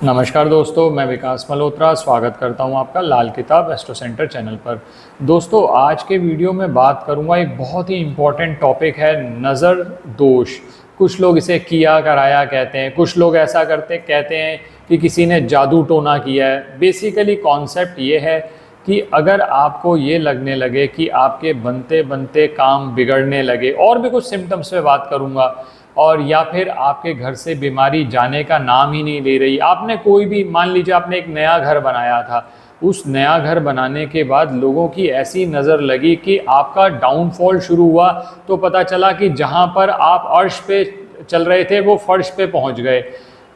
नमस्कार दोस्तों, मैं विकास मल्होत्रा स्वागत करता हूं आपका लाल किताब एस्ट्रो सेंटर चैनल पर। दोस्तों, आज के वीडियो में बात करूंगा, एक बहुत ही इम्पॉर्टेंट टॉपिक है नज़र दोष। कुछ लोग इसे किया कराया कहते हैं, कुछ लोग ऐसा कहते हैं कि किसी ने जादू टोना किया है। बेसिकली कॉन्सेप्ट ये है कि अगर आपको ये लगने लगे कि आपके बनते बनते काम बिगड़ने लगे, और भी कुछ सिम्टम्स पे बात करूंगा, और या फिर आपके घर से बीमारी जाने का नाम ही नहीं ले रही। आपने कोई भी, मान लीजिए आपने एक नया घर बनाया था, उस नया घर बनाने के बाद लोगों की ऐसी नज़र लगी कि आपका डाउनफॉल शुरू हुआ, तो पता चला कि जहां पर आप अर्श पे चल रहे थे वो फर्श पे पहुंच गए।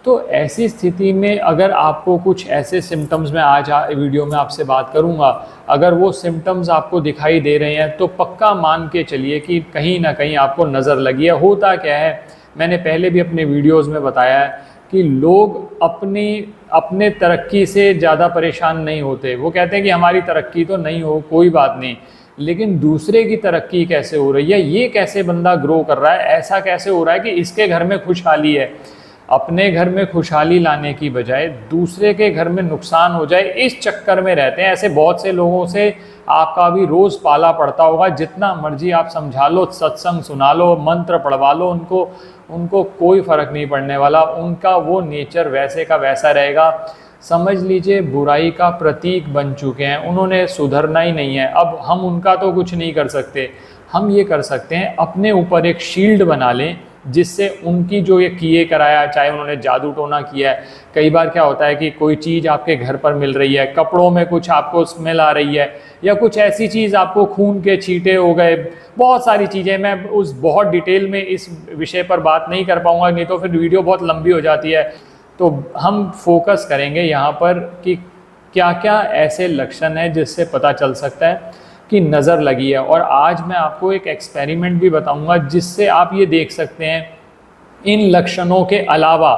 तो ऐसी स्थिति में अगर आपको कुछ ऐसे सिम्टम्स में आज वीडियो में आपसे बात करूंगा, अगर वो सिम्टम्स आपको दिखाई दे रहे हैं तो पक्का मान के चलिए कि कहीं ना कहीं आपको नज़र लगी है। होता क्या है, मैंने पहले भी अपने वीडियोस में बताया है कि लोग अपने तरक्की से ज़्यादा परेशान नहीं होते। वो कहते हैं कि हमारी तरक्की तो नहीं हो, कोई बात नहीं, लेकिन दूसरे की तरक्की कैसे हो रही है, ये कैसे बंदा ग्रो कर रहा है, ऐसा कैसे हो रहा है कि इसके घर में खुशहाली है। अपने घर में खुशहाली लाने की बजाय दूसरे के घर में नुकसान हो जाए, इस चक्कर में रहते हैं। ऐसे बहुत से लोगों से आपका भी रोज़ पाला पड़ता होगा। जितना मर्जी आप समझा लो, सत्संग सुना लो, मंत्र पढ़वा लो, उनको कोई फ़र्क नहीं पड़ने वाला। उनका वो नेचर वैसे का वैसा रहेगा। समझ लीजिए बुराई का प्रतीक बन चुके हैं, उन्होंने सुधरना ही नहीं है। अब हम उनका तो कुछ नहीं कर सकते। हम ये कर सकते हैं, अपने ऊपर एक शील्ड बना लें जिससे उनकी जो ये किए कराया, चाहे उन्होंने जादू टोना किया है। कई बार क्या होता है कि कोई चीज़ आपके घर पर मिल रही है, कपड़ों में कुछ आपको स्मेल आ रही है, या कुछ ऐसी चीज़ आपको खून के छींटे हो गए, बहुत सारी चीज़ें। मैं उस बहुत डिटेल में इस विषय पर बात नहीं कर पाऊँगा, नहीं तो फिर वीडियो बहुत लंबी हो जाती है। तो हम फोकस करेंगे यहाँ पर कि क्या क्या ऐसे लक्षण हैं जिससे पता चल सकता है कि नज़र लगी है। और आज मैं आपको एक एक्सपेरिमेंट भी बताऊंगा जिससे आप ये देख सकते हैं इन लक्षणों के अलावा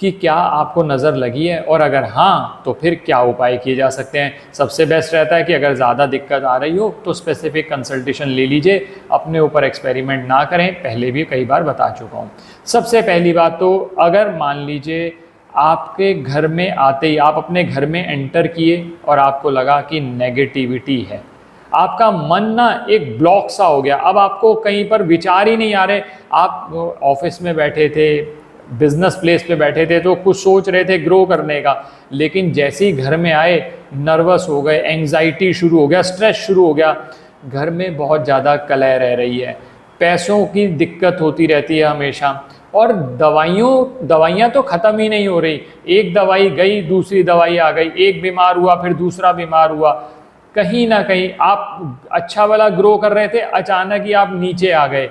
कि क्या आपको नज़र लगी है, और अगर हाँ तो फिर क्या उपाय किए जा सकते हैं। सबसे बेस्ट रहता है कि अगर ज़्यादा दिक्कत आ रही हो तो स्पेसिफिक कंसल्टेशन ले लीजिए, अपने ऊपर एक्सपेरिमेंट ना करें। पहले भी कई बार बता चुका हूँ। सबसे पहली बात तो, अगर मान लीजिए आपके घर में आते ही आप अपने घर में एंटर किए और आपको लगा कि नेगेटिविटी है, आपका मन ना एक ब्लॉक सा हो गया, अब आपको कहीं पर विचार ही नहीं आ रहे। आप ऑफिस में बैठे थे, बिजनेस प्लेस पे बैठे थे, तो कुछ सोच रहे थे ग्रो करने का, लेकिन जैसे ही घर में आए नर्वस हो गए, एंग्जाइटी शुरू हो गया, स्ट्रेस शुरू हो गया, घर में बहुत ज़्यादा कलह रह रही है, पैसों की दिक्कत होती रहती है हमेशा, और दवाइयाँ तो ख़त्म ही नहीं हो रही। एक दवाई गई, दूसरी दवाई आ गई, एक बीमार हुआ फिर दूसरा बीमार हुआ। कहीं ना कहीं आप अच्छा वाला ग्रो कर रहे थे, अचानक ही आप नीचे आ गए।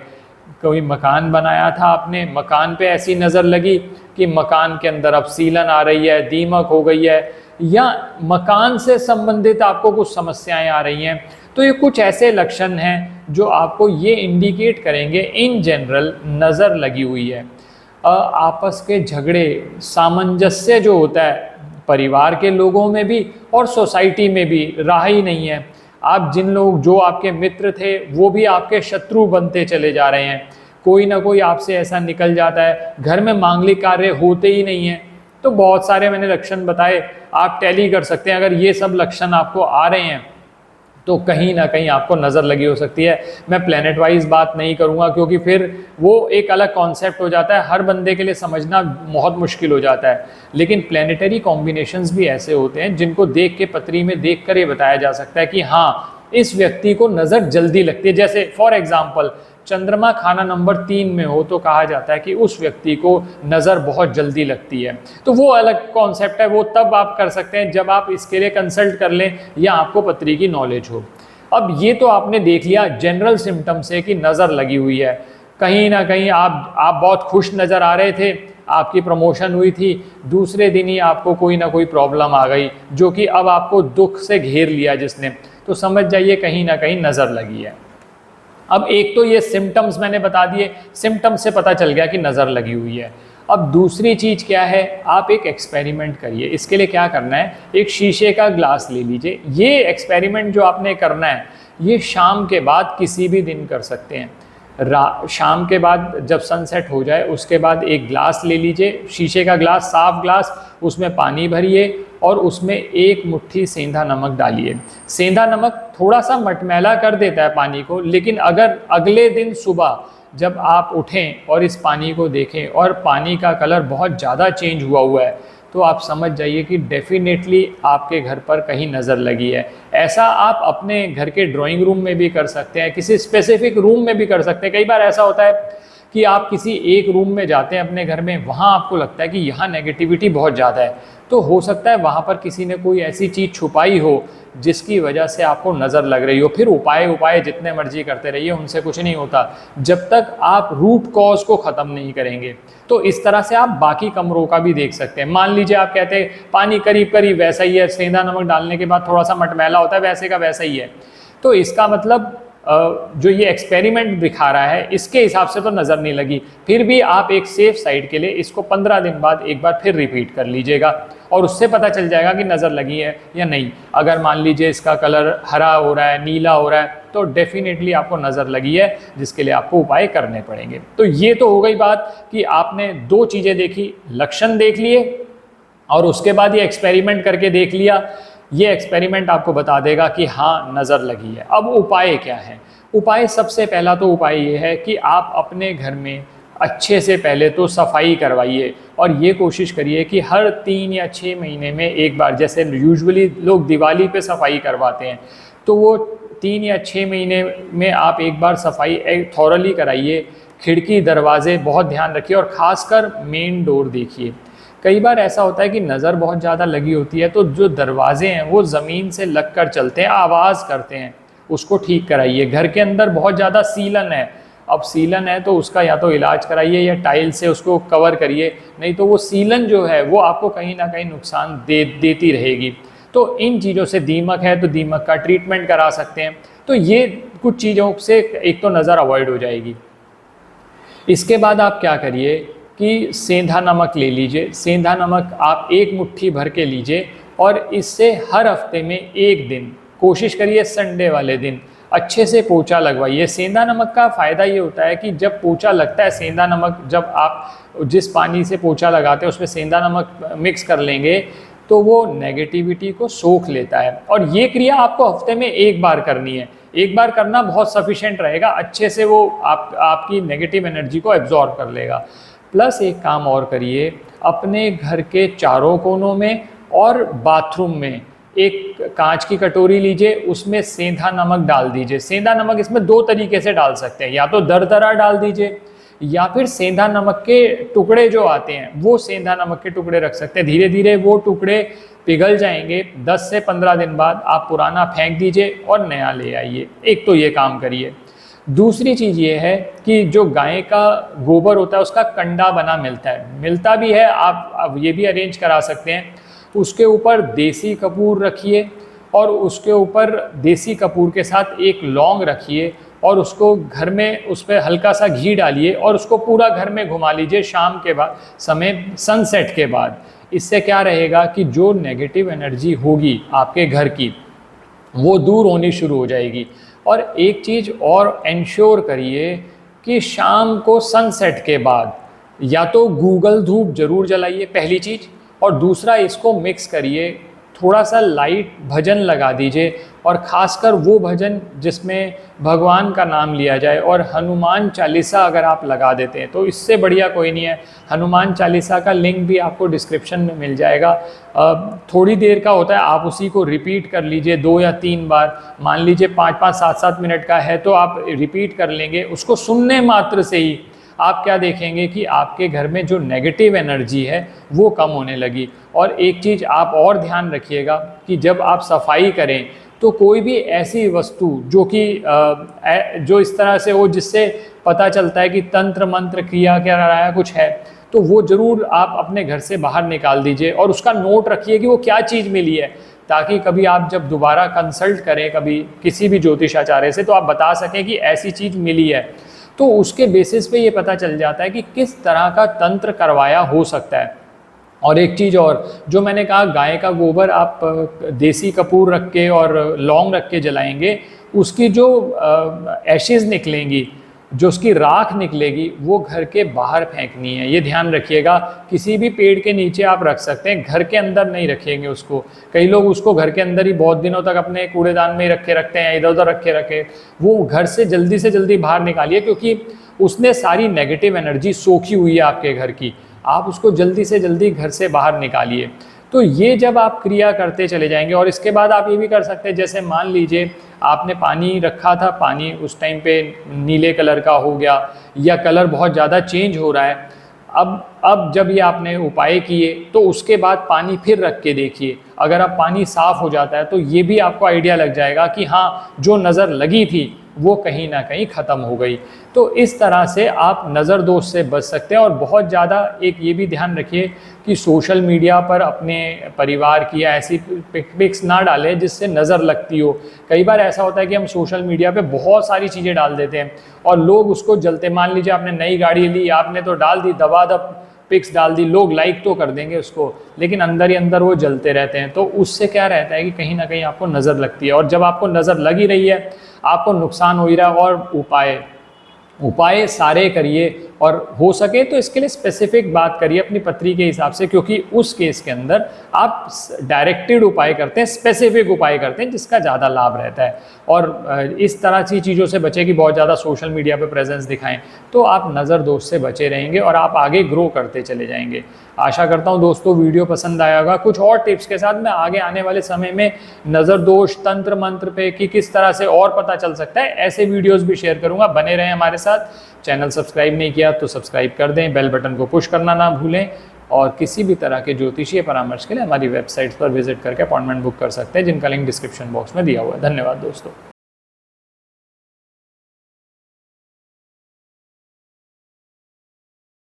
कोई मकान बनाया था आपने, मकान पे ऐसी नज़र लगी कि मकान के अंदर अब सीलन आ रही है, दीमक हो गई है, या मकान से संबंधित आपको कुछ समस्याएं आ रही हैं। तो ये कुछ ऐसे लक्षण हैं जो आपको ये इंडिकेट करेंगे इन जनरल नज़र लगी हुई है। आपस के झगड़े, सामंजस्य जो होता है परिवार के लोगों में भी और सोसाइटी में भी रहा ही नहीं है। आप जो आपके मित्र थे वो भी आपके शत्रु बनते चले जा रहे हैं। कोई ना कोई आपसे ऐसा निकल जाता है। घर में मांगलिक कार्य होते ही नहीं है। तो बहुत सारे मैंने लक्षण बताए, आप टैली कर सकते हैं। अगर ये सब लक्षण आपको आ रहे हैं तो कहीं ना कहीं आपको नज़र लगी हो सकती है। मैं प्लेनेट वाइज बात नहीं करूंगा क्योंकि फिर वो एक अलग कॉन्सेप्ट हो जाता है, हर बंदे के लिए समझना बहुत मुश्किल हो जाता है। लेकिन प्लेनेटरी कॉम्बिनेशंस भी ऐसे होते हैं जिनको देख के, पत्री में देख कर ये बताया जा सकता है कि हाँ, इस व्यक्ति को नज़र जल्दी लगती है। जैसे फॉर एग्जाम्पल, चंद्रमा खाना नंबर 3 में हो तो कहा जाता है कि उस व्यक्ति को नज़र बहुत जल्दी लगती है। तो वो अलग कॉन्सेप्ट है, वो तब आप कर सकते हैं जब आप इसके लिए कंसल्ट कर लें या आपको पत्री की नॉलेज हो। अब ये तो आपने देख लिया जनरल सिम्टम से कि नज़र लगी हुई है। कहीं ना कहीं आप बहुत खुश नज़र आ रहे थे, आपकी प्रमोशन हुई थी, दूसरे दिन ही आपको कोई ना कोई प्रॉब्लम आ गई जो कि अब आपको दुख से घेर लिया जिसने, तो समझ जाइए कहीं ना कहीं नज़र लगी है। अब एक तो ये सिम्टम्स मैंने बता दिए, सिम्टम्स से पता चल गया कि नज़र लगी हुई है। अब दूसरी चीज़ क्या है, आप एक एक्सपेरिमेंट करिए। इसके लिए क्या करना है, एक शीशे का ग्लास ले लीजिए। ये एक्सपेरिमेंट जो आपने करना है ये शाम के बाद किसी भी दिन कर सकते हैं। शाम के बाद जब सनसेट हो जाए उसके बाद एक ग्लास ले लीजिए, शीशे का ग्लास, साफ ग्लास, उसमें पानी भरिए और उसमें एक मुट्ठी सेंधा नमक डालिए। सेंधा नमक थोड़ा सा मटमैला कर देता है पानी को, लेकिन अगर अगले दिन सुबह जब आप उठें और इस पानी को देखें और पानी का कलर बहुत ज़्यादा चेंज हुआ है, तो आप समझ जाइए कि डेफिनेटली आपके घर पर कहीं नज़र लगी है। ऐसा आप अपने घर के ड्राइंग रूम में भी कर सकते हैं, किसी स्पेसिफिक रूम में भी कर सकते हैं। कई बार ऐसा होता है कि आप किसी एक रूम में जाते हैं अपने घर में, वहाँ आपको लगता है कि यहाँ नेगेटिविटी बहुत ज़्यादा है, तो हो सकता है वहाँ पर किसी ने कोई ऐसी चीज़ छुपाई हो जिसकी वजह से आपको नज़र लग रही हो। फिर उपाय जितने मर्जी करते रहिए, उनसे कुछ नहीं होता जब तक आप रूट कॉज को ख़त्म नहीं करेंगे। तो इस तरह से आप बाकी कमरों का भी देख सकते हैं। मान लीजिए आप कहते हैं पानी करीब करीब वैसा ही है, सेंधा नमक डालने के बाद थोड़ा सा मटमैला होता है, वैसे का वैसा ही है, तो इसका मतलब जो ये एक्सपेरिमेंट दिखा रहा है इसके हिसाब से तो नज़र नहीं लगी। फिर भी आप एक सेफ साइड के लिए इसको 15 दिन बाद एक बार फिर रिपीट कर लीजिएगा और उससे पता चल जाएगा कि नज़र लगी है या नहीं। अगर मान लीजिए इसका कलर हरा हो रहा है, नीला हो रहा है, तो डेफिनेटली आपको नज़र लगी है, जिसके लिए आपको उपाय करने पड़ेंगे। तो ये तो हो गई बात कि आपने दो चीज़ें देखी, लक्षण देख लिए और उसके बाद ये एक्सपेरिमेंट करके देख लिया। ये एक्सपेरिमेंट आपको बता देगा कि हाँ नज़र लगी है। अब उपाय क्या है? उपाय, सबसे पहला तो उपाय ये है कि आप अपने घर में अच्छे से पहले तो सफाई करवाइए और ये कोशिश करिए कि हर 3 या 6 महीने में एक बार, जैसे यूजुअली लोग दिवाली पे सफाई करवाते हैं, तो वो 3 या 6 महीने में आप एक बार सफाई थॉरली कराइए। खिड़की दरवाजे बहुत ध्यान रखिए और ख़ासकर मेन डोर देखिए। कई बार ऐसा होता है कि नज़र बहुत ज़्यादा लगी होती है, तो जो दरवाजे हैं वो ज़मीन से लग कर चलते हैं, आवाज़ करते हैं, उसको ठीक कराइए। घर के अंदर बहुत ज़्यादा सीलन है, अब सीलन है तो उसका या तो इलाज कराइए या टाइल से उसको कवर करिए, नहीं तो वो सीलन जो है वो आपको कहीं ना कहीं नुकसान देती रहेगी। तो इन चीज़ों से, दीमक है तो दीमक का ट्रीटमेंट करा सकते हैं। तो ये कुछ चीज़ों से एक तो नज़र अवॉइड हो जाएगी। इसके बाद आप क्या करिए कि सेंधा नमक ले लीजिए। सेंधा नमक आप एक मुट्ठी भर के लीजिए और इससे हर हफ्ते में एक दिन कोशिश करिए, संडे वाले दिन अच्छे से पोंछा लगवाइए। सेंधा नमक का फ़ायदा ये होता है कि जब पोंछा लगता है, सेंधा नमक जब आप जिस पानी से पोंछा लगाते हैं उसमें सेंधा नमक मिक्स कर लेंगे तो वो नेगेटिविटी को सोख लेता है। और ये क्रिया आपको हफ्ते में एक बार करनी है। एक बार करना बहुत सफिशेंट रहेगा, अच्छे से वो आपकी नेगेटिव एनर्जी को एब्जॉर्ब कर लेगा। प्लस एक काम और करिए, अपने घर के चारों कोनों में और बाथरूम में एक कांच की कटोरी लीजिए, उसमें सेंधा नमक डाल दीजिए। सेंधा नमक इसमें 2 तरीके से डाल सकते हैं, या तो दरदरा डाल दीजिए या फिर सेंधा नमक के टुकड़े जो आते हैं वो सेंधा नमक के टुकड़े रख सकते हैं। धीरे धीरे वो टुकड़े पिघल जाएंगे। 10 से 15 दिन बाद आप पुराना फेंक दीजिए और नया ले आइए। एक तो ये काम करिए। दूसरी चीज़ ये है कि जो गाय का गोबर होता है उसका कंडा बना मिलता भी है, आप ये भी अरेंज करा सकते हैं। उसके ऊपर देसी कपूर रखिए और उसके ऊपर देसी कपूर के साथ एक लौंग रखिए और उसको घर में, उस पर हल्का सा घी डालिए और उसको पूरा घर में घुमा लीजिए शाम के बाद समय, सनसेट के बाद। इससे क्या रहेगा कि जो नेगेटिव एनर्जी होगी आपके घर की वो दूर होनी शुरू हो जाएगी। और एक चीज़ और इंश्योर करिए कि शाम को सनसेट के बाद या तो गूगल धूप जरूर जलाइए, पहली चीज़, और दूसरा इसको मिक्स करिए, थोड़ा सा लाइट भजन लगा दीजिए और ख़ासकर वो भजन जिसमें भगवान का नाम लिया जाए। और हनुमान चालीसा अगर आप लगा देते हैं तो इससे बढ़िया कोई नहीं है। हनुमान चालीसा का लिंक भी आपको डिस्क्रिप्शन में मिल जाएगा। थोड़ी देर का होता है, आप उसी को रिपीट कर लीजिए 2 या 3 बार। मान लीजिए 5-5, 7-7 मिनट का है तो आप रिपीट कर लेंगे। उसको सुनने मात्र से ही आप क्या देखेंगे कि आपके घर में जो नेगेटिव एनर्जी है वो कम होने लगी। और एक चीज़ आप और ध्यान रखिएगा कि जब आप सफाई करें तो कोई भी ऐसी वस्तु जो इस तरह से हो जिससे पता चलता है कि तंत्र मंत्र क्रिया क्या रहा है, कुछ है, तो वो ज़रूर आप अपने घर से बाहर निकाल दीजिए और उसका नोट रखिए कि वो क्या चीज़ मिली है, ताकि कभी आप जब दोबारा कंसल्ट करें कभी किसी भी ज्योतिषाचार्य से तो आप बता सकें कि ऐसी चीज़ मिली है। तो उसके बेसिस पे ये पता चल जाता है कि किस तरह का तंत्र करवाया हो सकता है। और एक चीज़ और, जो मैंने कहा गाय का गोबर आप देसी कपूर रख के और लौंग रख के जलाएंगे, उसकी जो एशेज़ निकलेंगी जो उसकी राख निकलेगी वो घर के बाहर फेंकनी है, ये ध्यान रखिएगा। किसी भी पेड़ के नीचे आप रख सकते हैं, घर के अंदर नहीं रखेंगे उसको। कई लोग उसको घर के अंदर ही बहुत दिनों तक अपने कूड़ेदान में ही रखते हैं, इधर उधर रखे। वो घर से जल्दी बाहर निकालिए, क्योंकि उसने सारी नेगेटिव एनर्जी सोखी हुई है आपके घर की। आप उसको जल्दी से जल्दी घर से बाहर निकालिए। तो ये जब आप क्रिया करते चले जाएंगे, और इसके बाद आप ये भी कर सकते हैं, जैसे मान लीजिए आपने पानी रखा था, पानी उस टाइम पे नीले कलर का हो गया या कलर बहुत ज़्यादा चेंज हो रहा है, अब जब ये आपने उपाय किए तो उसके बाद पानी फिर रख के देखिए। अगर अब पानी साफ़ हो जाता है तो ये भी आपको आइडिया लग जाएगा कि हाँ, जो नज़र लगी थी वो कहीं ना कहीं ख़त्म हो गई। तो इस तरह से आप नज़र दोष से बच सकते हैं। और बहुत ज़्यादा एक ये भी ध्यान रखिए कि सोशल मीडिया पर अपने परिवार की या ऐसी पिक्स ना डालें जिससे नज़र लगती हो। कई बार ऐसा होता है कि हम सोशल मीडिया पे बहुत सारी चीज़ें डाल देते हैं और लोग उसको जलते, मान लीजिए आपने नई गाड़ी ली, आपने तो डाल दी, दबादब पिक्स डाल दी, लोग लाइक तो कर देंगे उसको, लेकिन अंदर ही अंदर वो जलते रहते हैं। तो उससे क्या रहता है कि कहीं ना कहीं आपको नज़र लगती है, और जब आपको नज़र लग ही रही है, आपको नुकसान हो ही रहा है। और उपाय सारे करिए, और हो सके तो इसके लिए स्पेसिफिक बात करिए अपनी पत्री के हिसाब से, क्योंकि उस केस के अंदर आप डायरेक्टेड उपाय करते हैं, स्पेसिफिक उपाय करते हैं, जिसका ज़्यादा लाभ रहता है। और इस तरह की चीज़ों से बचें कि बहुत ज़्यादा सोशल मीडिया पे प्रेजेंस दिखाएं, तो आप नज़र दोष से बचे रहेंगे और आप आगे ग्रो करते चले जाएंगे। आशा करता हूं दोस्तों वीडियो पसंद आया होगा। कुछ और टिप्स के साथ मैं आगे आने वाले समय में नज़र दोष, तंत्र मंत्र पे कि किस तरह से और पता चल सकता है, ऐसे वीडियोस भी शेयर करूंगा। बने रहें हमारे साथ। चैनल सब्सक्राइब नहीं किया तो सब्सक्राइब कर दें, बेल बटन को पुश करना ना भूलें। और किसी भी तरह के ज्योतिषीय परामर्श के लिए हमारी वेबसाइट पर विजिट करके अपॉइंटमेंट बुक कर सकते हैं, जिनका लिंक डिस्क्रिप्शन बॉक्स में दिया हुआ है। धन्यवाद दोस्तों।